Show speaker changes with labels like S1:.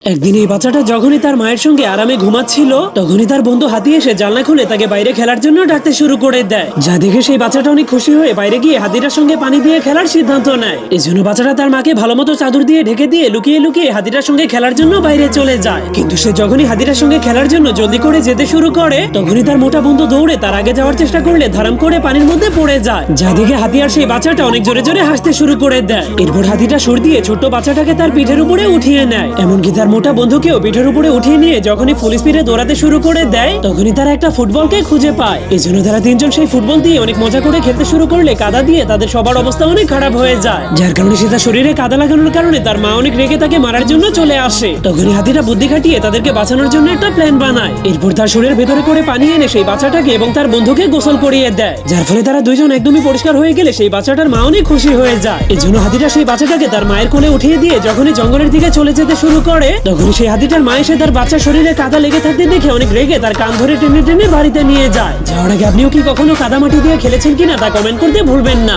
S1: একদিন এই বাচ্চাটা যখনই তার মায়ের সঙ্গে আরামে ঘুমাচ্ছিল তখনই তার বন্ধু হাতি এসে জানলা খুলে তাকে বাইরে খেলার জন্য ডাকতে শুরু করে দেয়। যা দেখে সেই বাচ্চাটা অনেক খুশি হয়ে বাইরে গিয়ে হাতিটার সঙ্গে পানি দিয়ে খেলার সিদ্ধান্ত নেয়। এই জন্য বাচ্চাটা তার মাকে ভালো মতো চাদর দিয়ে ঢেকে দিয়ে লুকিয়ে লুকিয়ে হাতিটার সঙ্গে খেলার জন্য বাইরে চলে যায়। কিন্তু সে যখনই হাতিটার সঙ্গে খেলার জন্য জলদি করে যেতে শুরু করে তখনই তার মোটা বন্ধু দৌড়ে তার আগে যাওয়ার চেষ্টা করলে ধরাম করে পানির মধ্যে পড়ে যায়। যা দেখে হাতি আর সেই বাচ্চাটা অনেক জোরে জোরে হাসতে শুরু করে দেয়। এরপর হাতিটা সুর দিয়ে ছোট্ট বাচ্চাটাকে তার পিঠের উপরে উঠিয়ে নেয়। এমনকি তার মোটা বন্ধুকেও পিঠের উপরে উঠিয়ে নিয়ে যখনই ফুল স্পিডে দৌড়াতে শুরু করে দেয় তখনই তারা একটা ফুটবলকে খুঁজে পায়। এই জন্য তারা তিনজন সেই ফুটবল দিয়ে অনেক মজা করে খেলতে শুরু করলে কাদা দিয়ে তাদের সবার অবস্থা অনেক খারাপ হয়ে যায়। যার কারণে সে তার শরীরে কাদা লাগানোর কারণে তার মা অনেক রেগে তাকে মারার জন্য চলে আসে। তখনই হাতিটা বুদ্ধি খাটিয়ে তাদেরকে বাঁচানোর জন্য একটা প্ল্যান বানায়। এরপর তার শরীরের ভেতরে করে পানি এনে সেই বাচ্চাটাকে এবং তার বন্ধুকে গোসল করিয়ে দেয়। যার ফলে তারা দুইজন একদমই পরিষ্কার হয়ে গেলে সেই বাচ্চাটার মা অনেক খুশি হয়ে যায়। এই জন্য হাতিটা সেই বাচ্চাটাকে তার মায়ের কোলে উঠিয়ে দিয়ে যখনই জঙ্গলের দিকে চলে যেতে শুরু করে তখনই সেই হাতিটার মা এসে তার বাচ্চার শরীরে কাদা লেগে থাকতে দেখে অনেক রেগে তার কান ধরে টেনে টেনে বাড়িতে নিয়ে যায়। যাওয়ার আগে আপনিও কি কখনো কাদা মাটি দিয়ে খেলেছেন কিনা তা কমেন্ট করতে ভুলবেন না।